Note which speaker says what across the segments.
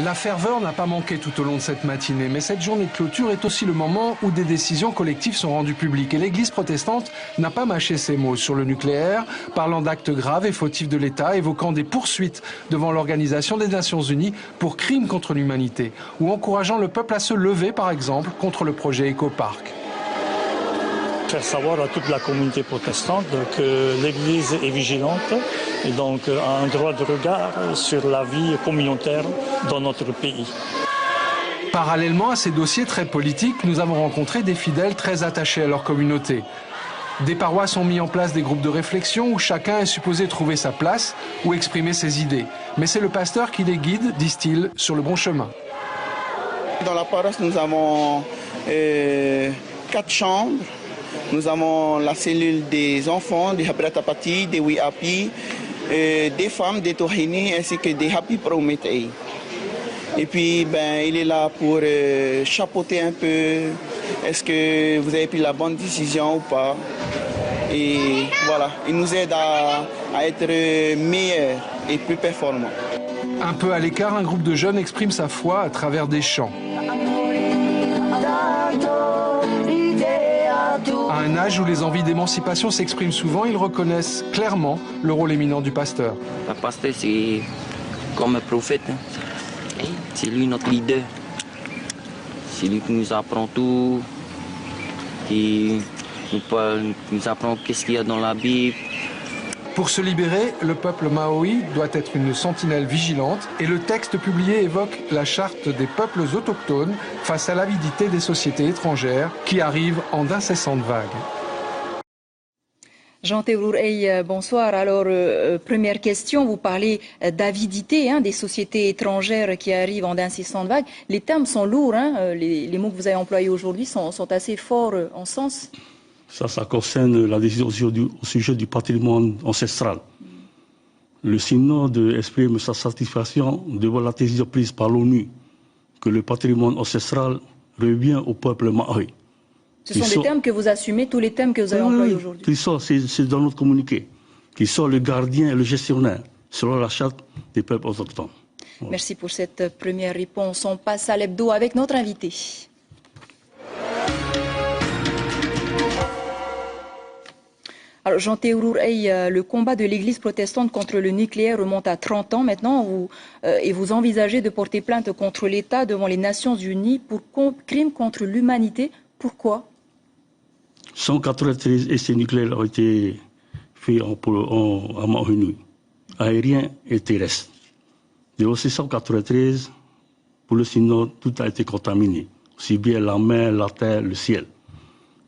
Speaker 1: La ferveur n'a pas manqué tout au long de cette matinée, mais cette journée de clôture est aussi le moment où des décisions collectives sont rendues publiques. Et l'Église protestante n'a pas mâché ses mots sur le nucléaire, parlant d'actes graves et fautifs de l'État, évoquant des poursuites devant l'Organisation des Nations Unies pour crimes contre l'humanité, ou encourageant le peuple à se lever, par exemple, contre le projet Ecopark.
Speaker 2: Faire savoir à toute la communauté protestante que l'Église est vigilante et donc a un droit de regard sur la vie communautaire dans notre pays.
Speaker 1: Parallèlement à ces dossiers très politiques, nous avons rencontré des fidèles très attachés à leur communauté. Des paroisses ont mis en place des groupes de réflexion où chacun est supposé trouver sa place ou exprimer ses idées. Mais c'est le pasteur qui les guide, disent-ils, sur le bon chemin.
Speaker 3: Dans la paroisse, nous avons 4 chambres. Nous avons la cellule des enfants, des Habratapati, des Wiapi, des femmes, des Tohini, ainsi que des Happy Prométhée. Et puis, il est là pour chapeauter un peu, est-ce que vous avez pris la bonne décision ou pas. Et voilà, il nous aide à être meilleurs et plus performants.
Speaker 1: Un peu à l'écart, un groupe de jeunes exprime sa foi à travers des chants. À un âge où les envies d'émancipation s'expriment souvent, ils reconnaissent clairement le rôle éminent du pasteur.
Speaker 4: Le pasteur, c'est comme un prophète. C'est lui notre leader. C'est lui qui nous apprend tout, qui nous apprend qu'est-ce qu'il y a dans la Bible.
Speaker 1: Pour se libérer, le peuple maori doit être une sentinelle vigilante et le texte publié évoque la charte des peuples autochtones face à l'avidité des sociétés étrangères qui arrivent en d'incessantes vagues.
Speaker 5: Jean Théodour Hey, bonsoir. Alors, première question, vous parlez d'avidité des sociétés étrangères qui arrivent en d'incessantes vagues. Les termes sont lourds, les mots que vous avez employés aujourd'hui sont assez forts en sens.
Speaker 6: Ça concerne la décision au sujet du patrimoine ancestral. Le synode exprime sa satisfaction devant la décision prise par l'ONU que le patrimoine ancestral revient au peuple maori.
Speaker 5: Ce sont des termes que vous assumez, tous les termes que vous avez employés aujourd'hui.
Speaker 6: C'est dans notre communiqué, qui sont le gardien et le gestionnaire, selon la charte des peuples autochtones.
Speaker 5: Voilà. Merci pour cette première réponse. On passe à l'hebdo avec notre invité. Alors, Jean Théodour Hey, le combat de l'Église protestante contre le nucléaire remonte à 30 ans maintenant et vous envisagez de porter plainte contre l'État devant les Nations Unies pour crimes contre l'humanité. Pourquoi ?
Speaker 6: 193 essais nucléaires ont été faits à Maui, aériens et terrestres. De ces 193, pour le synode, tout a été contaminé, aussi bien la mer, la terre, le ciel,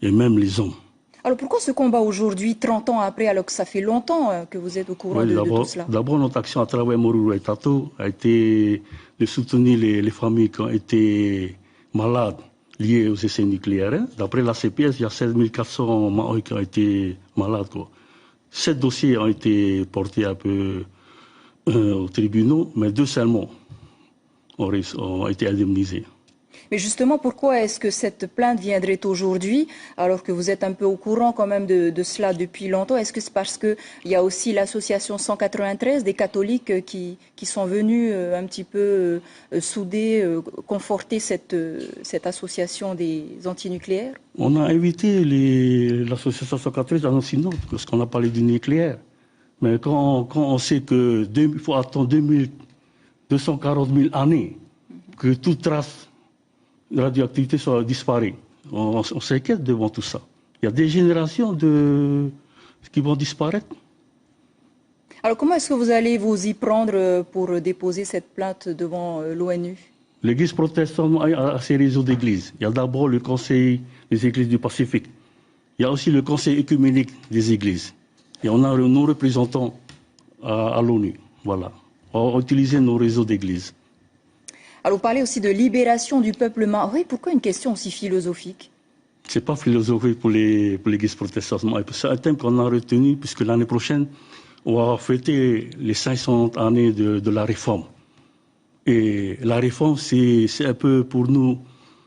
Speaker 6: et même les hommes.
Speaker 5: Alors pourquoi ce combat aujourd'hui, 30 ans après, alors que ça fait longtemps que vous êtes au courant de tout cela ?
Speaker 6: D'abord, notre action à travers Moruru et Tato a été de soutenir les familles qui ont été malades liées aux essais nucléaires. D'après la CPS, il y a 16 400 Maori qui ont été malades. 7 dossiers ont été portés un peu aux tribunaux, mais 2 seulement ont été indemnisés.
Speaker 5: Mais justement, pourquoi est-ce que cette plainte viendrait aujourd'hui, alors que vous êtes un peu au courant quand même de cela depuis longtemps? Est-ce que c'est parce qu'il y a aussi l'association 193 des catholiques qui sont venus un petit peu souder, conforter cette association des antinucléaires?
Speaker 6: On a invité l'association 193 à nos synodes, parce qu'on a parlé du nucléaire. Mais quand on sait qu'il faut attendre 240 000 années que toute trace de radioactivité soit disparue. On s'inquiète devant tout ça. Il y a des générations qui vont disparaître.
Speaker 5: Alors comment est-ce que vous allez vous y prendre pour déposer cette plainte devant l'ONU?
Speaker 6: L'Église protestante a ses réseaux d'églises. Il y a d'abord le Conseil des églises du Pacifique. Il y a aussi le Conseil écuménique des églises. Et on a nos représentants à l'ONU. Voilà. On va utiliser nos réseaux d'églises.
Speaker 5: Alors, vous parlez aussi de libération du peuple maori. Pourquoi une question aussi philosophique?
Speaker 6: Ce n'est pas philosophique pour l'Église protestante. C'est un thème qu'on a retenu puisque l'année prochaine, on va fêter les 500 années de la réforme. Et la réforme, c'est un peu pour nous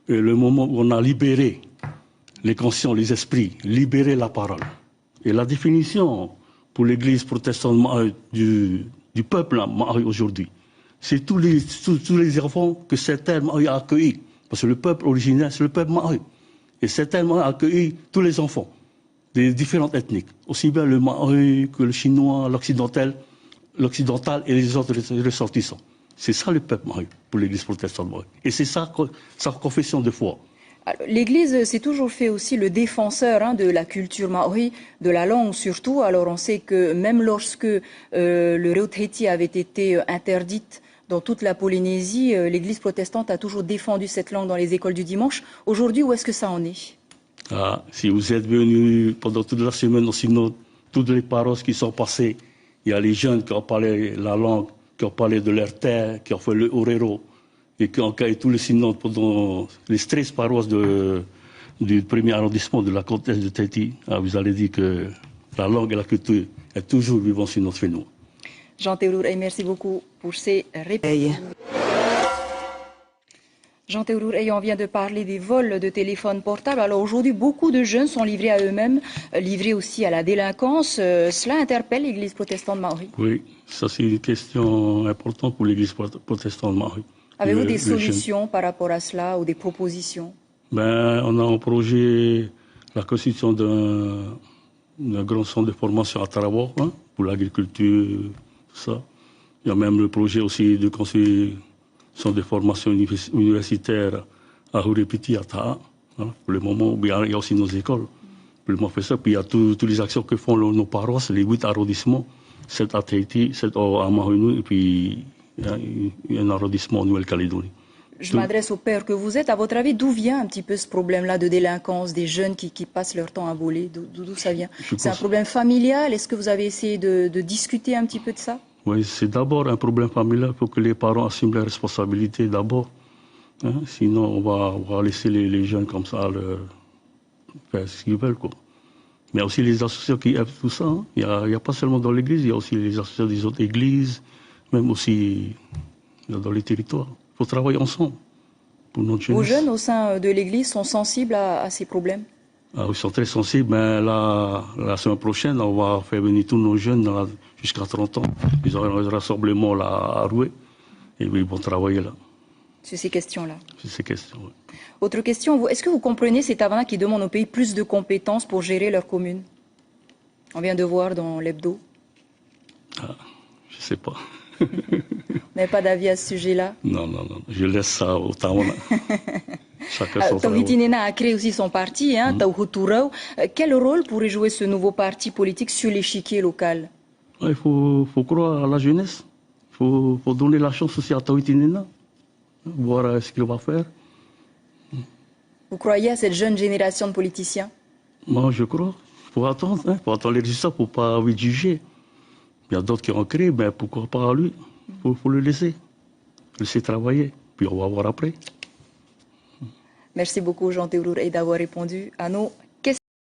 Speaker 6: le moment où on a libéré les consciences, les esprits, libéré la parole. Et la définition pour l'Église protestante du peuple maori aujourd'hui, c'est tous les enfants que certains Maori a accueillis. Parce que le peuple originaire, c'est le peuple Maori. Et certains Maori a accueilli tous les enfants des différentes ethniques. Aussi bien le Maori que le chinois, l'occidental et les autres ressortissants. C'est ça le peuple Maori pour l'Église protestante Maori. Et c'est ça sa confession de foi.
Speaker 5: L'Église s'est toujours fait aussi le défenseur de la culture maori, de la langue surtout. Alors on sait que même lorsque le Reo-Tahiti avait été interdite dans toute la Polynésie, l'Église protestante a toujours défendu cette langue dans les écoles du dimanche. Aujourd'hui, où est-ce que ça en est?
Speaker 6: Si vous êtes venus pendant toute la semaine au synode, toutes les paroles qui sont passées, il y a les jeunes qui ont parlé la langue, qui ont parlé de leur terre, qui ont fait le orero, et qui ont accueilli tous les synodes pendant les 13 paroisses du premier arrondissement de la comtesse de Tahiti. Vous allez dire que la langue et la culture est toujours vivante sur notre fénois.
Speaker 5: Jean Théodour, merci beaucoup pour ces réponses. Jean Théodour, on vient de parler des vols de téléphones portables. Alors aujourd'hui, beaucoup de jeunes sont livrés à eux-mêmes, livrés aussi à la délinquance. Cela interpelle l'Église protestante Maori.
Speaker 6: Oui, ça c'est une question importante pour l'Église protestante Maori.
Speaker 5: Avez-vous des solutions par rapport à cela ou des propositions?
Speaker 6: On a un projet, la constitution d'un grand centre de formation à Tarawa, pour l'agriculture, tout ça. Il y a même le projet aussi de construire un centre de formation universitaire à Hurepiti, à Taha. Pour le moment, il y a aussi nos écoles. Pour le moment, on fait ça. Puis il y a toutes les actions que font nos paroisses, les 8 arrondissements, 7 à Tahiti, 7 à Mahonu, et puis il y a un arrondissement en Nouvelle-Calédonie.
Speaker 5: Je m'adresse au père que vous êtes. À votre avis, d'où vient un petit peu ce problème-là de délinquance, des jeunes qui passent leur temps à voler? D'où ça vient? C'est un problème familial? Est-ce que vous avez essayé de discuter un petit peu de ça?
Speaker 6: Oui, c'est d'abord un problème familial. Il faut que les parents assument leurs responsabilités d'abord. Sinon, on va laisser les jeunes comme ça faire ce qu'ils veulent, quoi. Mais aussi les associations qui aident tout ça. Il n'y a pas seulement dans l'église, il y a aussi les associations des autres églises, même aussi dans les territoires. Il faut travailler ensemble pour notre jeunesse.
Speaker 5: Vos jeunes au sein de l'église sont sensibles à ces problèmes?
Speaker 6: Ils sont très sensibles. Mais la semaine prochaine, on va faire venir tous nos jeunes jusqu'à 30 ans. Ils auront un rassemblement là à Roué et ils vont travailler là.
Speaker 5: Sur ces questions-là?
Speaker 6: Sur ces questions, oui.
Speaker 5: Autre question, est-ce que vous comprenez ces Tavanaks qui demandent au pays plus de compétences pour gérer leur commune? On vient de voir dans l'hebdo.
Speaker 6: Je ne sais pas.
Speaker 5: Vous n'avez pas d'avis à ce sujet-là?
Speaker 6: Non. Je laisse ça au Tavanaks. Chacun son travail.
Speaker 5: Tawitinena a créé aussi son parti, Tauhuturau. Quel rôle pourrait jouer ce nouveau parti politique sur l'échiquier local?
Speaker 6: Il faut croire à la jeunesse. Il faut donner la chance aussi à Tawitinena, voir ce qu'il va faire.
Speaker 5: Vous croyez à cette jeune génération de politiciens?
Speaker 6: Moi, je crois. Il faut attendre. Il faut attendre les résultats pour ne pas lui juger. Il y a d'autres qui ont créé, mais pourquoi pas à lui? Il faut le laisser travailler. Puis on va voir après.
Speaker 5: Merci beaucoup, Jean Théodour, d'avoir répondu à nos